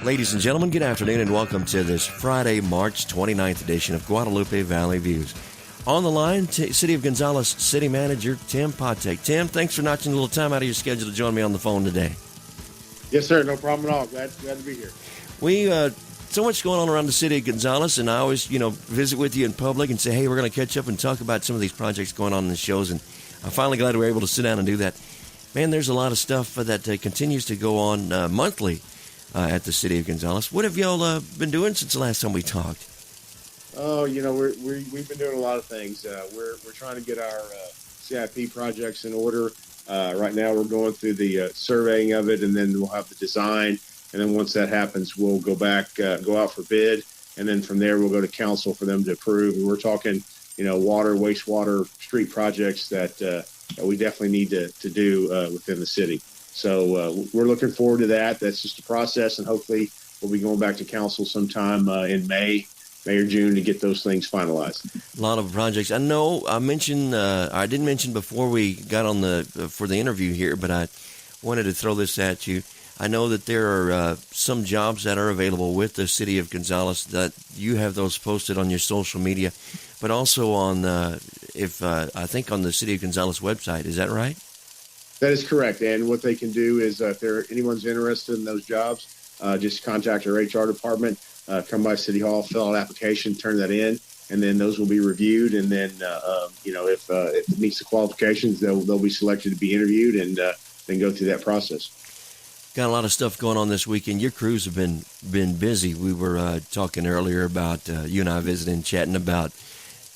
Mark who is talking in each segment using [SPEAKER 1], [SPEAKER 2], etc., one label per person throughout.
[SPEAKER 1] Ladies and gentlemen, good afternoon and welcome to this Friday, March 29th edition of Guadalupe Valley Views. On the line, City of Gonzales City Manager Tim Patek. Tim, thanks for notching a little time out of your schedule to join me on the phone today.
[SPEAKER 2] Yes, sir. No problem at all. Glad to be here.
[SPEAKER 1] We so much going on around the city of Gonzales, and I always, visit with you in public and say, hey, we're going to catch up and talk about some of these projects going on in the shows, and I'm finally glad we were able to sit down and do that. Man, there's a lot of stuff that continues to go on monthly at the city of Gonzales. What have y'all been doing since the last time we talked?
[SPEAKER 2] Oh, we've been doing a lot of things. We're trying to get our CIP projects in order. Right now, we're going through the surveying of it, and then we'll have the design. And then once that happens, we'll go out for bid, and then from there we'll go to council for them to approve. And we're talking, water, wastewater, street projects that we definitely need to do within the city. So we're looking forward to that. That's just a process, and hopefully we'll be going back to council sometime in May or June to get those things finalized. A
[SPEAKER 1] lot of projects. I know I didn't mention before we got on for the interview here, but I wanted to throw this at you. I know that there are some jobs that are available with the City of Gonzales that you have those posted on your social media, but also on I think on the City of Gonzales website. Is that right?
[SPEAKER 2] That is correct. And what they can do is if anyone's interested in those jobs, just contact our HR department, come by City Hall, fill out an application, turn that in, and then those will be reviewed. And then, if it meets the qualifications, they'll be selected to be interviewed and then go through that process.
[SPEAKER 1] Got a lot of stuff going on this weekend. Your crews have been busy. We were talking earlier about you and I visiting, chatting about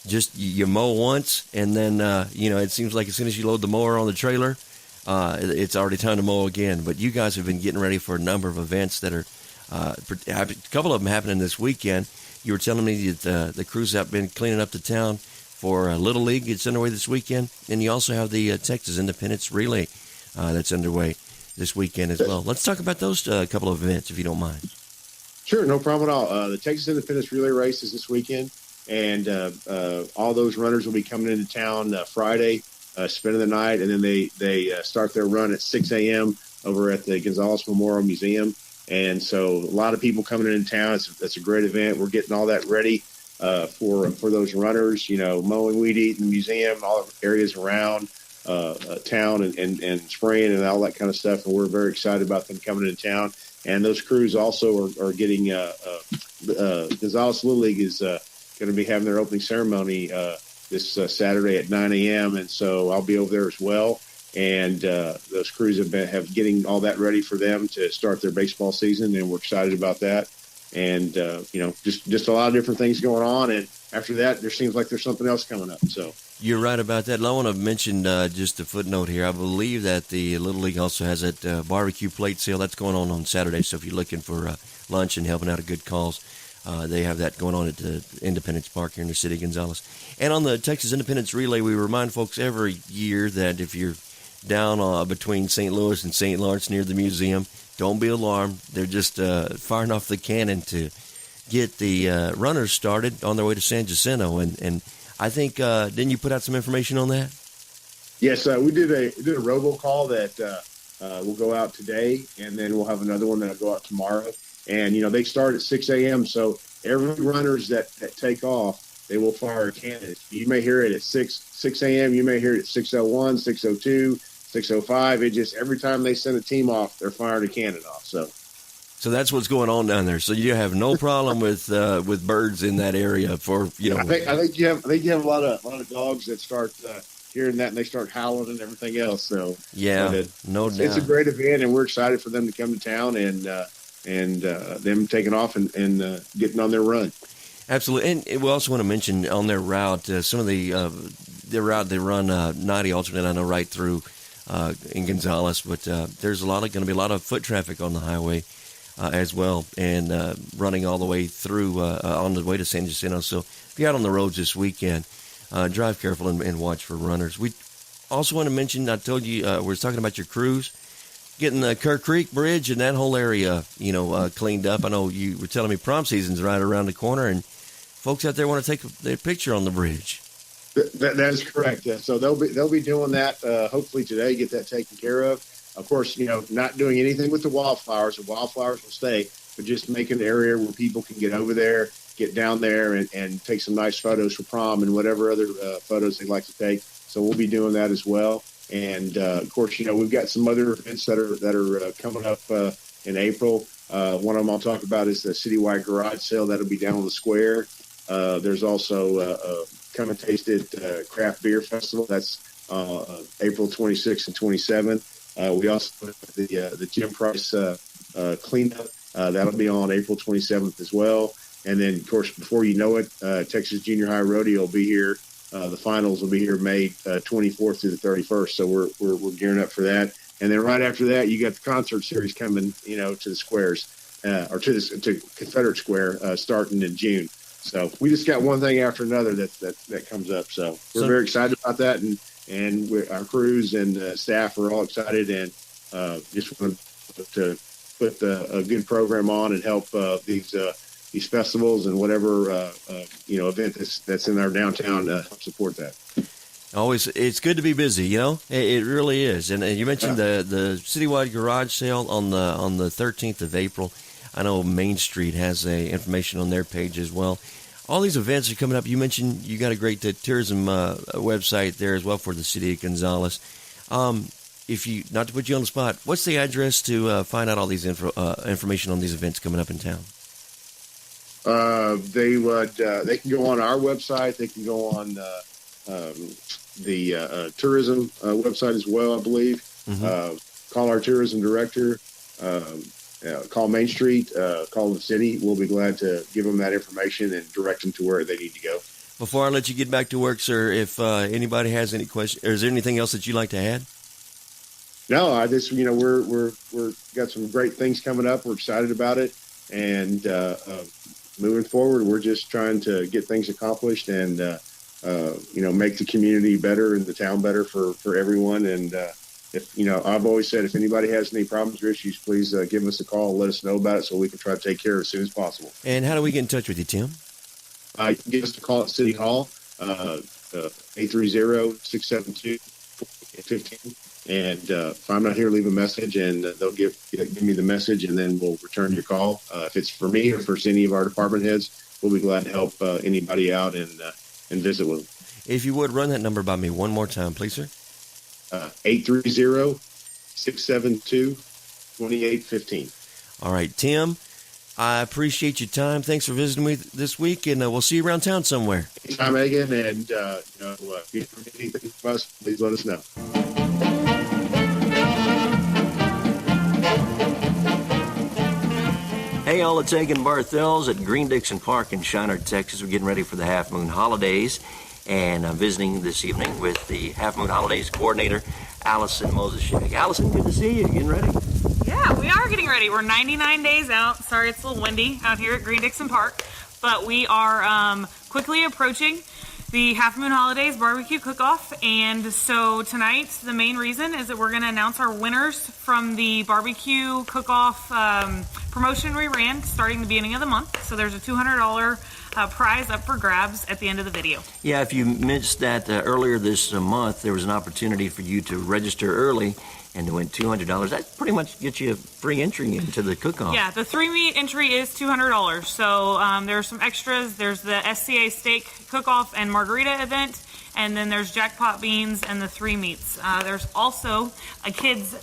[SPEAKER 1] just you mow once, and then it seems like as soon as you load the mower on the trailer, it's already time to mow again. But you guys have been getting ready for a number of events that are a couple of them happening this weekend. You were telling me that the crews have been cleaning up the town for Little League. It's underway this weekend, and you also have the Texas Independence Relay that's underway this weekend as well. Let's talk about those couple of events, if you don't mind.
[SPEAKER 2] Sure, no problem at all. The Texas Independence Relay Race is this weekend, and all those runners will be coming into town Friday, spending the night, and then they start their run at 6 a.m. over at the Gonzales Memorial Museum. And so a lot of people coming into town. That's a great event. We're getting all that ready for those runners, mowing, weed eating, the museum, all the areas around town and spraying and all that kind of stuff. And we're very excited about them coming into town. And those crews also are getting Gonzales Little League is going to be having their opening ceremony this Saturday at 9 a.m. And so I'll be over there as well. And those crews have getting all that ready for them to start their baseball season, and we're excited about that. And just a lot of different things going on. And after that, there seems like there's something else coming up. So
[SPEAKER 1] you're right about that. I want to mention just a footnote here. I believe that the Little League also has that barbecue plate sale that's going on Saturday. So if you're looking for lunch and helping out a good cause, they have that going on at the Independence Park here in the city of Gonzales. And on the Texas Independence Relay, we remind folks every year that if you're down between St. Louis and St. Lawrence near the museum, don't be alarmed. They're just firing off the cannon to get the runners started on their way to San Jacinto. And I think, didn't you put out some information on that?
[SPEAKER 2] Yes, we did a robocall that will go out today, and then we'll have another one that'll go out tomorrow. And, they start at 6 a.m., so every runners that take off, they will fire a cannon. You may hear it at 6 a.m., you may hear it at 6:01, 6:02, 6:05. It just, every time they send a team off, they're firing a cannon off. So
[SPEAKER 1] that's what's going on down there. So you have no problem with birds in that area for,
[SPEAKER 2] I think you have a lot of dogs that start hearing that and they start howling and everything else. So
[SPEAKER 1] yeah, no doubt.
[SPEAKER 2] It's a great event, and we're excited for them to come to town and them taking off and getting on their run.
[SPEAKER 1] Absolutely. And we also want to mention on their route, some of their route, they run 90 alternate, I know, right through in Gonzales, but there's going to be a lot of foot traffic on the highway as well, and running all the way through on the way to San Jacinto. So if you're out on the roads this weekend, drive careful and watch for runners. We also want to mention, I told you, we're talking about your crews, getting the Kerr Creek Bridge and that whole area, cleaned up. I know you were telling me prom season's right around the corner, and folks out there want to take their picture on the bridge.
[SPEAKER 2] That is correct. So they'll be doing that hopefully today, get that taken care of. Of course, not doing anything with the wildflowers. The wildflowers will stay. but just make an area where people can get over there, get down there, and take some nice photos for prom and whatever other photos they'd like to take. So we'll be doing that as well. And of course, we've got some other events that are coming up in April. One of them I'll talk about is the citywide garage sale that'll be down on the square. There's also Come and Taste It Craft Beer Festival. That's April 26th and 27th. We also have the Jim Price cleanup. That'll be on April 27th as well. And then, of course, before you know it, Texas Junior High Rodeo will be here. The finals will be here May 24th through the 31st. So we're gearing up for that. And then right after that, you got the concert series coming, to the squares or to Confederate Square starting in June. So we just got one thing after another that comes up. So we're very excited about that, and our crews and staff are all excited, and just want to put a good program on and help these festivals and whatever event that's in our downtown help support that.
[SPEAKER 1] Always, it's good to be busy. It really is. And you mentioned the citywide garage sale on the 13th of April. I know Main Street has information on their page as well. All these events are coming up. You mentioned you got a great tourism website there as well for the city of Gonzales. If you, not to put you on the spot, what's the address to find out all these information on these events coming up in town?
[SPEAKER 2] They can go on our website. They can go on the tourism website as well, I believe. Mm-hmm. Call our tourism director. Call Main Street, call the city. We'll be glad to give them that information and direct them to where they need to go.
[SPEAKER 1] Before I let you get back to work, sir, if anybody has any questions, or is there anything else that you'd like to add?
[SPEAKER 2] No, I just, we're got some great things coming up. We're excited about it, and moving forward, we're just trying to get things accomplished and make the community better and the town better for everyone. And if I've always said, if anybody has any problems or issues, please give us a call, let us know about it, so we can try to take care of it as soon as possible.
[SPEAKER 1] And how do we get in touch with you, Tim?
[SPEAKER 2] You can give us a call at City Hall, 830-672-15. And if I'm not here, leave a message, and they'll give me the message, and then we'll return your call. If it's for me or for any of our department heads, we'll be glad to help anybody out and visit with them.
[SPEAKER 1] If you would, run that number by me one more time, please, sir.
[SPEAKER 2] 830-672-2815.
[SPEAKER 1] All right, Tim, I appreciate your time. Thanks for visiting me this week, and we'll see you around town somewhere.
[SPEAKER 2] Anytime, Megan, and if you need anything from us, please let us know.
[SPEAKER 1] Hey, all, it's Hecke and Barthels at Green Dixon Park in Shiner, Texas. We're getting ready for the Half Moon Holidays, and I'm visiting this evening with the Half Moon Holidays coordinator, Allison Mozisek. Allison, good to see you. Getting ready?
[SPEAKER 3] Yeah, we are getting ready. We're 99 days out. Sorry, it's a little windy out here at Green Dixon Park, but we are quickly approaching the Half Moon Holidays barbecue cook-off. And so tonight, the main reason is that we're going to announce our winners from the barbecue cook-off promotion we ran starting the beginning of the month. So there's a $200 prize up for grabs at the end of the video.
[SPEAKER 1] Yeah, if you missed that earlier this month, there was an opportunity for you to register early and to win $200. That pretty much gets you a free entry into the cook-off.
[SPEAKER 3] Yeah, the 3-meat entry is $200. So there are some extras. There's the SCA steak cook-off and margarita event, and then there's jackpot beans and the 3 meats. There's also a kid's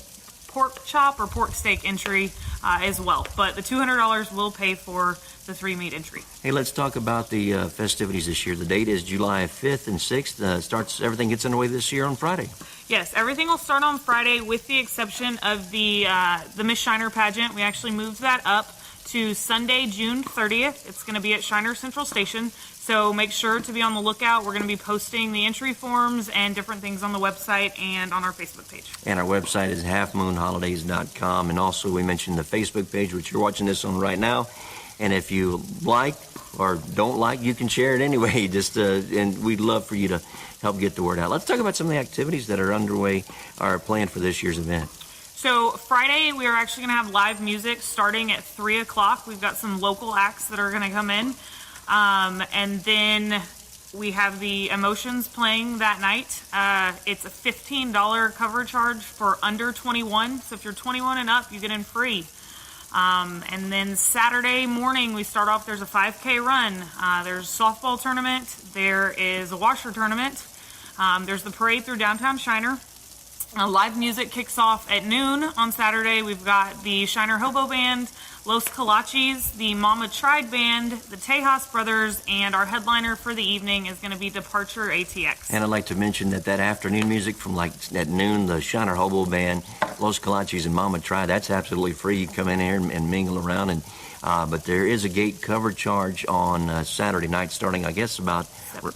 [SPEAKER 3] pork chop or pork steak entry as well. But the $200 will pay for the 3-meat entry.
[SPEAKER 1] Hey, let's talk about the festivities this year. The date is July 5th and 6th. Everything gets underway this year on Friday.
[SPEAKER 3] Yes, everything will start on Friday with the exception of the Miss Shiner pageant. We actually moved that up to Sunday, June 30th. It's going to be at Shiner Central Station. So make sure to be on the lookout. We're going to be posting the entry forms and different things on the website and on our Facebook page.
[SPEAKER 1] And our website is halfmoonholidays.com. And also we mentioned the Facebook page, which you're watching this on right now. And if you like or don't like, you can share it anyway. And we'd love for you to help get the word out. Let's talk about some of the activities that are underway or planned for this year's event.
[SPEAKER 3] So Friday, we are actually going to have live music starting at 3 o'clock. We've got some local acts that are going to come in. And then we have the Emotions playing that night. It's a $15 cover charge for under 21. So if you're 21 and up, you get in free. And then Saturday morning, we start off, there's a 5K run. There's a softball tournament. There is a washer tournament. There's the parade through downtown Shiner. Live music kicks off at noon on Saturday. We've got the Shiner Hobo Band, Los Kolaches, the Mama Tried Band, the Tejas Brothers, and our headliner for the evening is going to be Departure ATX.
[SPEAKER 1] And I'd like to mention that afternoon music from like at noon, the Shiner Hobo Band, Los Kolaches, and Mama Tried, that's absolutely free. You come in here and mingle around. And but there is a gate cover charge on Saturday night starting, I guess, about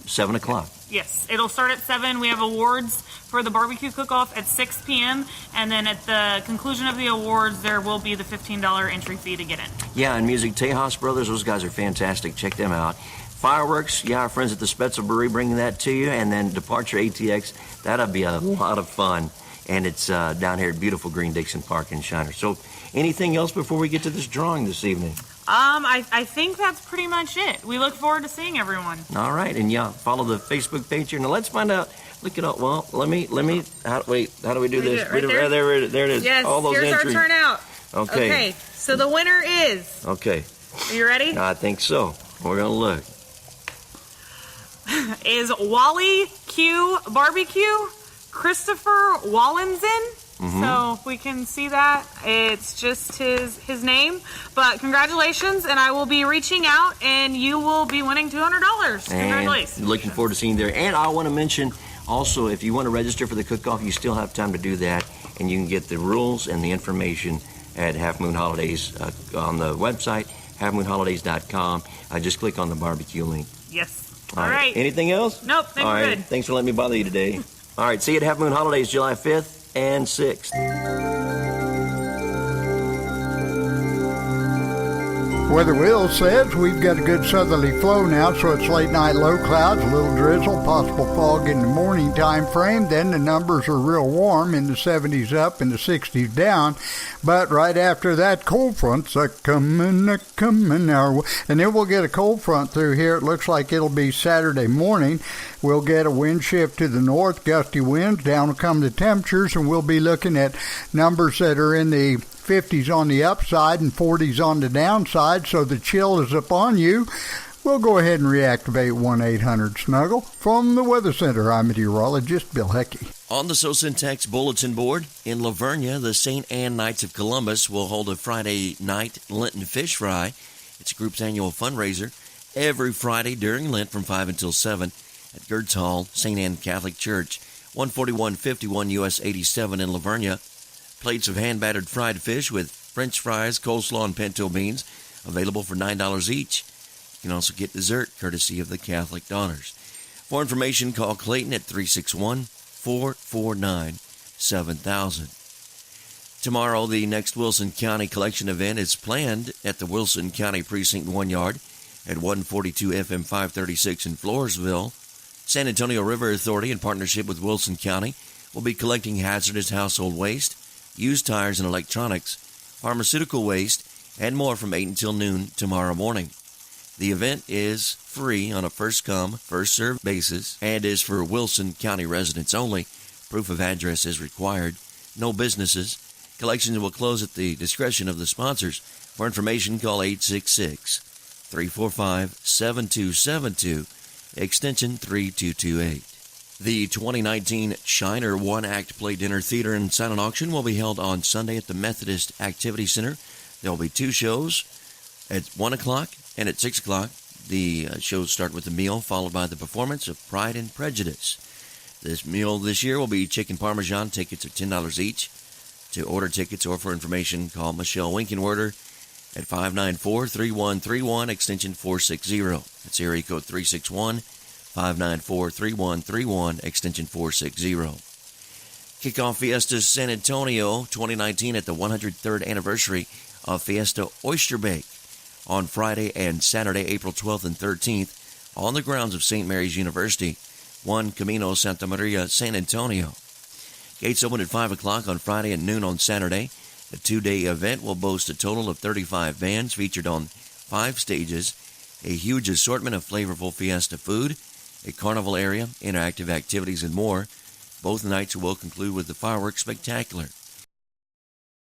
[SPEAKER 1] 7 o'clock.
[SPEAKER 3] Yes, it'll start at 7. We have awards for the barbecue cook-off at 6 p.m. And then at the conclusion of the awards, there will be the $15 entry fee to get in.
[SPEAKER 1] Yeah, and music, Tejas Brothers, those guys are fantastic. Check them out. Fireworks, yeah, our friends at the Spetzel Brewery bringing that to you. And then Departure ATX, that'll be a lot of fun. And it's down here at beautiful Green-Dixon Park in Shiner. So anything else before we get to this drawing this evening?
[SPEAKER 3] I think that's pretty much it. We look forward to seeing everyone.
[SPEAKER 1] All right, and yeah, follow the Facebook page here. Now let's find out. Look it up. Well, let me. How do we do this?
[SPEAKER 3] Right there?
[SPEAKER 1] There it is.
[SPEAKER 3] Yes.
[SPEAKER 1] All those
[SPEAKER 3] here's
[SPEAKER 1] entries.
[SPEAKER 3] our turnout.
[SPEAKER 1] Okay.
[SPEAKER 3] So the winner is.
[SPEAKER 1] Okay.
[SPEAKER 3] Are you ready?
[SPEAKER 1] I think so. We're gonna look.
[SPEAKER 3] Is Wally Q Barbecue Christopher Wallensen?
[SPEAKER 1] Mm-hmm.
[SPEAKER 3] So if we can see that, it's just his name. But congratulations, and I will be reaching out, and you will be winning $200. Congratulations.
[SPEAKER 1] And looking forward to seeing you there. And I want to mention also, if you want to register for the cook-off, you still have time to do that, and you can get the rules and the information at Half Moon Holidays on the website, halfmoonholidays.com. Just click on the barbecue link.
[SPEAKER 3] Yes.
[SPEAKER 1] All
[SPEAKER 3] right.
[SPEAKER 1] Anything else?
[SPEAKER 3] Nope, think
[SPEAKER 1] All
[SPEAKER 3] we're
[SPEAKER 1] right.
[SPEAKER 3] good.
[SPEAKER 1] Thanks for letting me bother you today. All right, see you at Half Moon Holidays, July 5th and 6th.
[SPEAKER 4] Weather Wheel says we've got a good southerly flow now, so it's late night low clouds, a little drizzle, possible fog in the morning time frame. Then the numbers are real warm, in the 70s up and the 60s down. But right after that, cold front's a-coming our way. And then we'll get a cold front through here. It looks like it'll be Saturday morning. We'll get a wind shift to the north, gusty winds, down will come the temperatures, and we'll be looking at numbers that are in the 50s on the upside and 40s on the downside, so the chill is upon you. We'll go ahead and reactivate 1-800-SNUGGLE. From the Weather Center, I'm meteorologist Bill Hecke.
[SPEAKER 1] On the SoCenTex bulletin board, in Lavernia, the St. Anne Knights of Columbus will hold a Friday night Lenten fish fry. It's a group's annual fundraiser every Friday during Lent from 5 until 7 at Gertz Hall, St. Anne Catholic Church, 14151 US 87 in Lavernia. Plates of hand-battered fried fish with French fries, coleslaw, and pinto beans, available for $9 each. You can also get dessert, courtesy of the Catholic Daughters. For information, call Clayton at 361-449-7000. Tomorrow, the next Wilson County Collection event is planned at the Wilson County Precinct 1 Yard at 142 FM 536 in Floresville. San Antonio River Authority, in partnership with Wilson County, will be collecting hazardous household waste, used tires and electronics, pharmaceutical waste, and more from 8 until noon tomorrow morning. The event is free on a first-come, first-served basis and is for Wilson County residents only. Proof of address is required. No businesses. Collections will close at the discretion of the sponsors. For information, call 866-345-7272, extension 3228. The 2019 Shiner One-Act Play Dinner Theater and Silent Auction will be held on Sunday at the Methodist Activity Center. There will be 2 shows at 1 o'clock and at 6 o'clock. The shows start with a meal, followed by the performance of Pride and Prejudice. This meal this year will be chicken parmesan. Tickets are $10 each. To order tickets or for information, call Michelle Winkenwerder at 594-3131, extension 460. That's area code 361-594-3131, extension 460. Kickoff Fiesta San Antonio 2019 at the 103rd anniversary of Fiesta Oyster Bake on Friday and Saturday, April 12th and 13th on the grounds of St. Mary's University, 1 Camino Santa Maria, San Antonio. Gates open at 5 o'clock on Friday and noon on Saturday. The 2-day event will boast a total of 35 bands featured on 5 stages, a huge assortment of flavorful Fiesta food, a carnival area, interactive activities, and more. Both nights will conclude with the fireworks spectacular.